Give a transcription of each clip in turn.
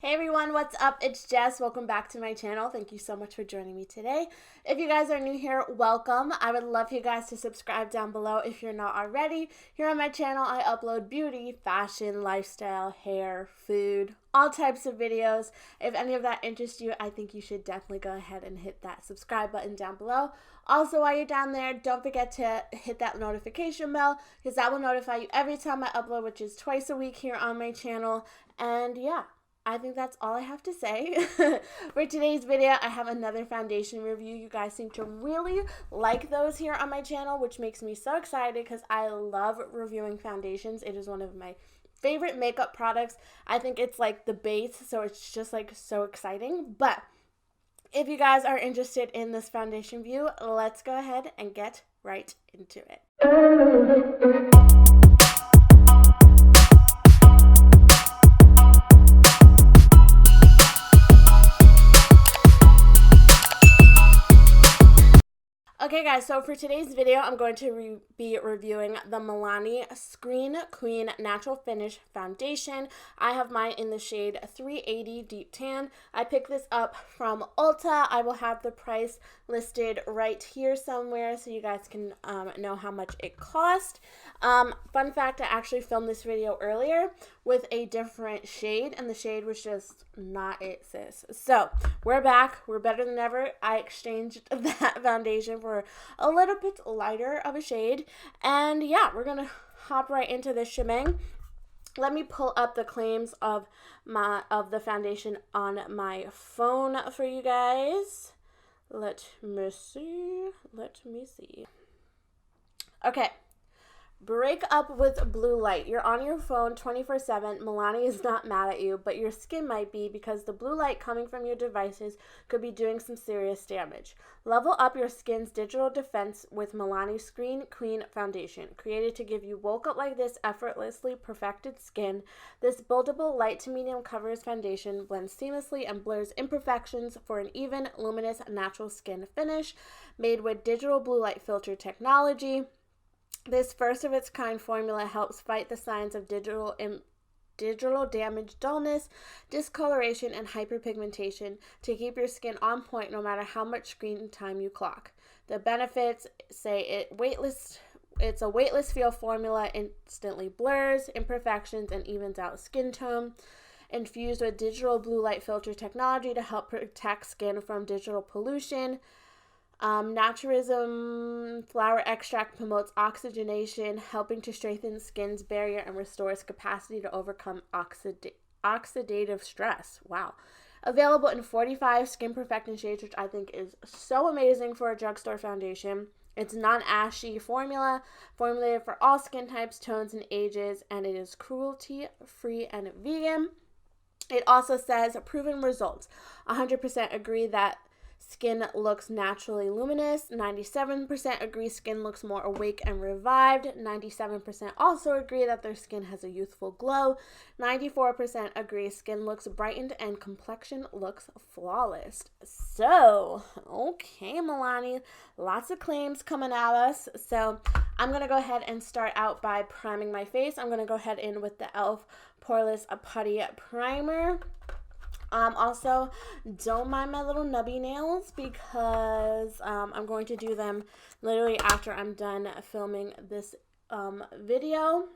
Hey everyone, what's up? It's Jess. Welcome back to my channel. Thank you so much for joining me today. If you guys are new here, welcome. I would love you guys to subscribe down below if you're not already. Here on my channel, I upload beauty, fashion, lifestyle, hair, food, all types of videos. If any of that interests you, I think you should definitely go ahead and hit that subscribe button down below. Also, while you're down there, don't forget to hit that notification bell because that will notify you every time I upload, which is twice a week here on my channel. And yeah, I think that's all I have to say. For today's video, I have another foundation review. You guys seem to really like those here on my channel, which makes me so excited because I love reviewing foundations. It is one of my favorite makeup products. I think it's like the base, so it's just like so exciting. But if you guys are interested in this foundation view, let's go ahead and get right into it. Okay guys, so for today's video, I'm going to be reviewing the MILANI Screen Queen Natural Finish Foundation. I have mine in the shade 380 Deep Tan. I picked this up from Ulta. I will have the price listed right here somewhere so you guys can know how much it cost. Fun fact, I actually filmed this video earlier with a different shade, and the shade was just not it, sis. So we're back. We're better than ever. I exchanged that foundation for a little bit lighter of a shade, and yeah, we're gonna hop right into this shebang. Let me pull up the claims of the foundation on my phone for you guys. Let me see. Okay. Break up with blue light. You're on your phone 24/7. MILANI is not mad at you, but your skin might be because the blue light coming from your devices could be doing some serious damage. Level up your skin's digital defense with MILANI Screen Queen Foundation. Created to give you woke up like this effortlessly perfected skin, this buildable light to medium coverage foundation blends seamlessly and blurs imperfections for an even, luminous, natural skin finish. Made with digital blue light filter technology. This first-of-its-kind formula helps fight the signs of digital damage, dullness, discoloration, and hyperpigmentation to keep your skin on point no matter how much screen time you clock. The benefits say it's a weightless feel formula, instantly blurs imperfections and evens out skin tone. Infused with digital blue light filter technology to help protect skin from digital pollution. Naturism flower extract promotes oxygenation, helping to strengthen skin's barrier and restores capacity to overcome oxidative stress. Wow. Available in 45 skin perfecting shades, which I think is so amazing for a drugstore foundation. It's non-ashy formula, formulated for all skin types, tones, and ages, and it is cruelty-free and vegan. It also says proven results. 100% agree that skin looks naturally luminous. 97% agree skin looks more awake and revived. 97% also agree that their skin has a youthful glow. 94% agree skin looks brightened and complexion looks flawless. So, okay, MILANI, lots of claims coming at us. So, I'm going to go ahead and start out by priming my face. I'm going to go ahead in with the e.l.f. Poreless Putty Primer. Also, don't mind my little nubby nails because I'm going to do them literally after I'm done filming this video.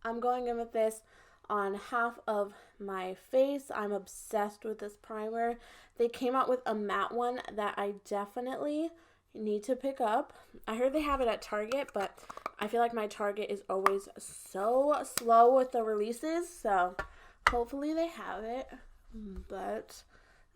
I'm going in with this on half of my face. I'm obsessed with this primer. They came out with a matte one that I definitely need to pick up. I heard they have it at Target, but I feel like my Target is always so slow with the releases, so hopefully they have it. But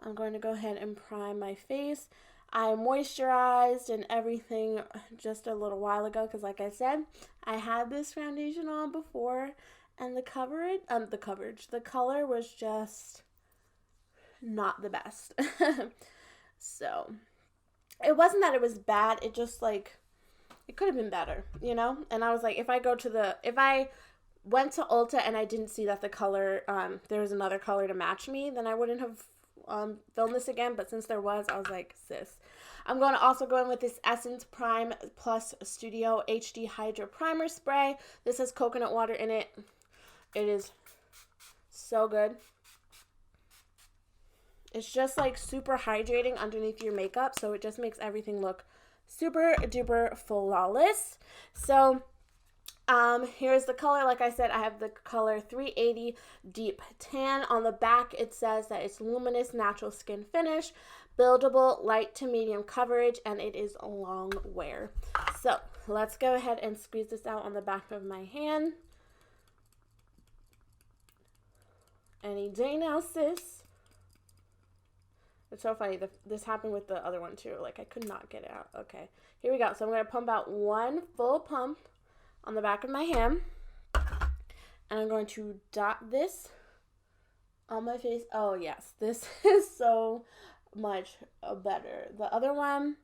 I'm going to go ahead and prime my face. I moisturized and everything just a little while ago because, like I said, I had this foundation on before, and the color was just not the best. So it wasn't that it was bad. It just like it could have been better, you know. And I was like, if I went to Ulta and I didn't see that the color, there was another color to match me, then I wouldn't have filmed this again. But since there was, I was like, sis. I'm going to also go in with this Essence Prime Plus Studio HD Hydra Primer Spray. This has coconut water in it. It is so good. It's just like super hydrating underneath your makeup, so it just makes everything look super duper flawless. So here's the color. Like I said, I have the color 380 Deep Tan. On the back, it says that it's luminous natural skin finish, buildable, light to medium coverage, and it is a long wear. So let's go ahead and squeeze this out on the back of my hand. Any day now, sis. It's so funny. This happened with the other one too. Like I could not get it out. Okay, here we go. So I'm going to pump out one full pump on the back of my hand. And I'm going to dot this on my face. Oh yes, this is so much better. The other one,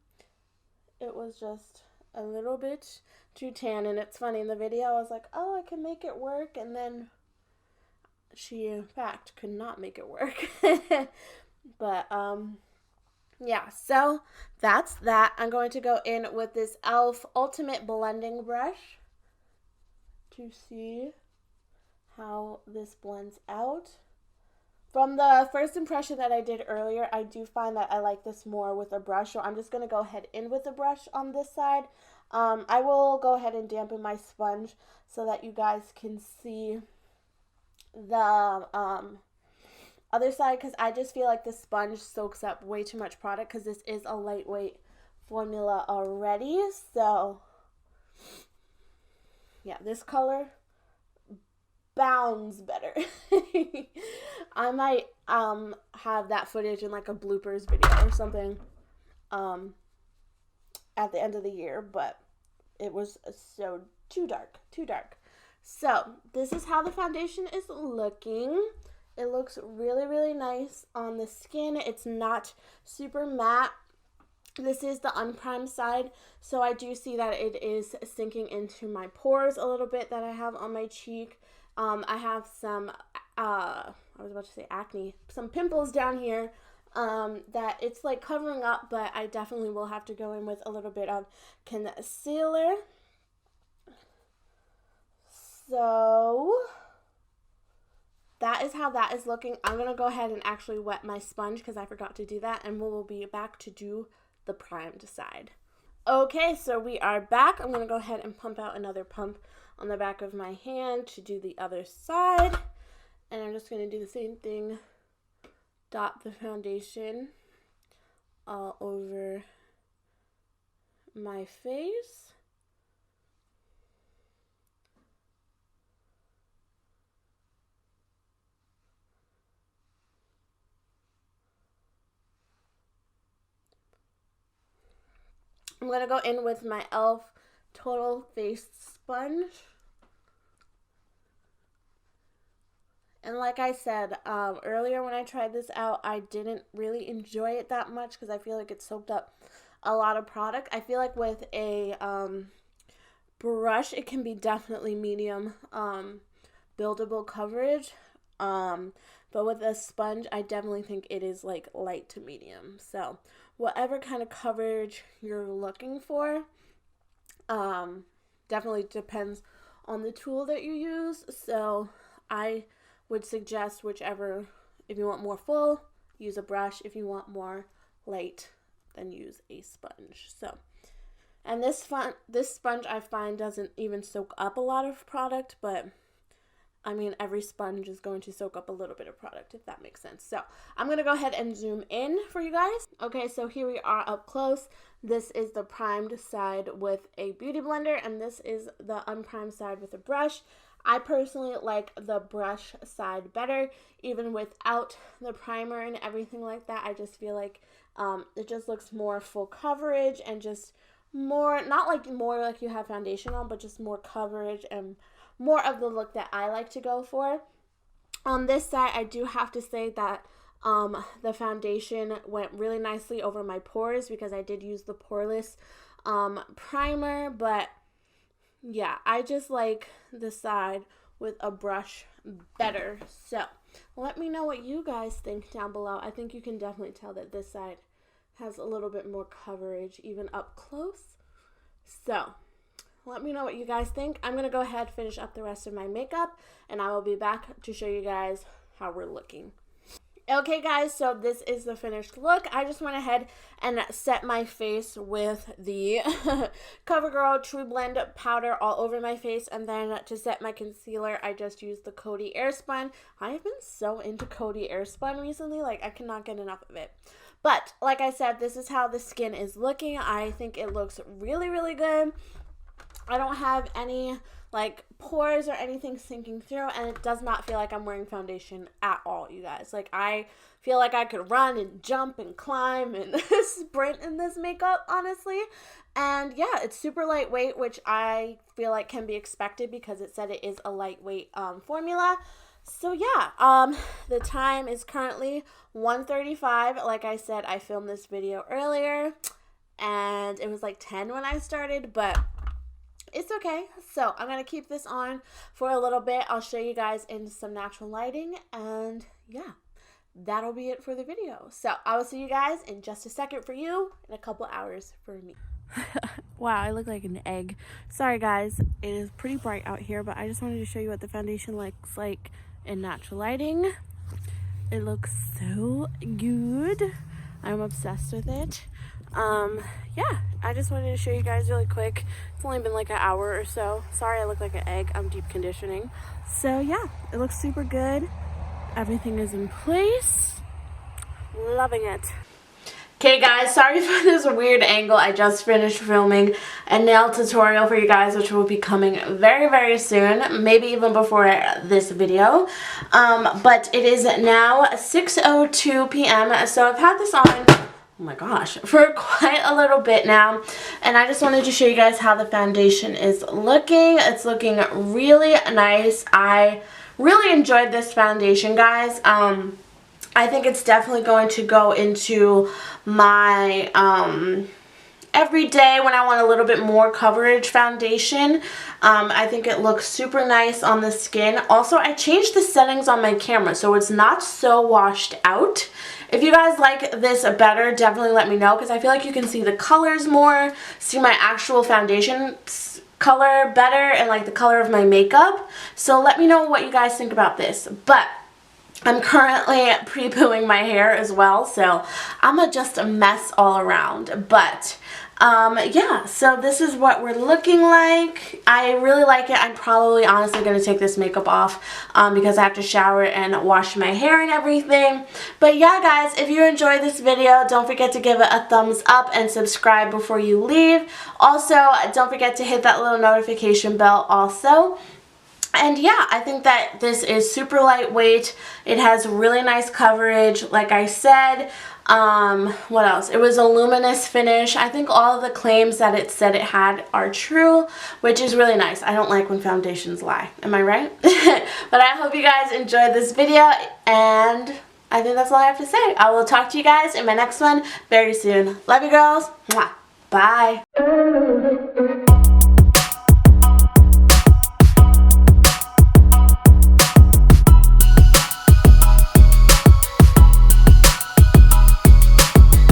it was just a little bit too tan. And it's funny, in the video I was like, oh, I can make it work. And then she in fact could not make it work. But yeah, so that's that. I'm going to go in with this e.l.f. Ultimate Blending Brush to see how this blends out. From the first impression that I did earlier, I do find that I like this more with a brush, so I'm just going to go ahead in with the brush on this side. I will go ahead and dampen my sponge so that you guys can see the other side, because I just feel like the sponge soaks up way too much product because this is a lightweight formula already. So yeah, this color bounds better. I might have that footage in like a bloopers video or something at the end of the year, but it was so too dark. So this is how the foundation is looking. It looks really, really nice on the skin. It's not super matte. This is the unprimed side, so I do see that it is sinking into my pores a little bit that I have on my cheek. I have some, I was about to say acne, some pimples down here that it's like covering up, but I definitely will have to go in with a little bit of concealer. So that is how that is looking. I'm going to go ahead and actually wet my sponge because I forgot to do that, and we will be back to do the primed side. Okay, so we are back. I'm going to go ahead and pump out another pump on the back of my hand to do the other side. And I'm just going to do the same thing. Dot the foundation all over my face. I'm going to go in with my e.l.f. Total Face Sponge. And like I said earlier when I tried this out, I didn't really enjoy it that much because I feel like it soaked up a lot of product. I feel like with a brush, it can be definitely medium buildable coverage. But with a sponge, I definitely think it is like light to medium. So whatever kind of coverage you're looking for, definitely depends on the tool that you use. So I would suggest whichever. If you want more full, use a brush. If you want more light, then use a sponge. So, and this sponge I find doesn't even soak up a lot of product, but I mean, every sponge is going to soak up a little bit of product, if that makes sense. So I'm going to go ahead and zoom in for you guys. Okay, so here we are up close. This is the primed side with a beauty blender, and this is the unprimed side with a brush. I personally like the brush side better, even without the primer and everything like that. I just feel like it just looks more full coverage and just more, not like more like you have foundation on, but just more coverage and more of the look that I like to go for. On this side, I do have to say that the foundation went really nicely over my pores because I did use the poreless primer, but yeah, I just like the side with a brush better. So let me know what you guys think down below. I think you can definitely tell that this side has a little bit more coverage even up close. So let me know what you guys think. I'm going to go ahead and finish up the rest of my makeup, and I will be back to show you guys how we're looking. Okay guys, so this is the finished look. I just went ahead and set my face with the CoverGirl True Blend powder all over my face, and then to set my concealer, I just used the Coty Airspun. I have been so into Coty Airspun recently, like I cannot get enough of it. But like I said, this is how the skin is looking. I think it looks really, really good. I don't have any like pores or anything sinking through, and it does not feel like I'm wearing foundation at all, you guys. Like, I feel like I could run and jump and climb and sprint in this makeup, honestly. And yeah, it's super lightweight, which I feel like can be expected because it said it is a lightweight formula. So yeah, the time is currently 1:35. Like I said, I filmed this video earlier and it was like 10 when I started, but it's okay. So I'm going to keep this on for a little bit. I'll show you guys in some natural lighting, and yeah, that'll be it for the video. So I will see you guys in just a second for you, in a couple hours for me. Wow, I look like an egg. Sorry guys, it is pretty bright out here, but I just wanted to show you what the foundation looks like in natural lighting. It looks so good. I'm obsessed with it. Yeah, I just wanted to show you guys really quick. It's only been like an hour or so. Sorry I look like an egg. I'm deep conditioning. So yeah, it looks super good. Everything is in place. Loving it. Okay guys, sorry for this weird angle. I just finished filming a nail tutorial for you guys, which will be coming very, very soon. Maybe even before this video. But it is now 6:02 p.m. So I've had this on, oh my gosh, for quite a little bit now, and I just wanted to show you guys how the foundation is looking. It's looking really nice. I really enjoyed this foundation, guys. I think it's definitely going to go into my everyday when I want a little bit more coverage foundation. I think it looks super nice on the skin. Also, I changed the settings on my camera so it's not so washed out. If you guys like this better, definitely let me know, because I feel like you can see the colors more, see my actual foundation color better, and like the color of my makeup. So let me know what you guys think about this. But I'm currently pre-pooing my hair as well, so I'm just a mess all around. But yeah, so this is what we're looking like. I really like it. I'm probably honestly going to take this makeup off because I have to shower and wash my hair and everything. But yeah, guys, if you enjoyed this video, don't forget to give it a thumbs up and subscribe before you leave. Also, don't forget to hit that little notification bell also. And yeah, I think that this is super lightweight. It has really nice coverage, like I said. What else? It was a luminous finish. I think all of the claims that it said it had are true, which is really nice. I don't like when foundations lie. Am I right? But I hope you guys enjoyed this video, and I think that's all I have to say. I will talk to you guys in my next one very soon. Love you, girls. Mwah. Bye.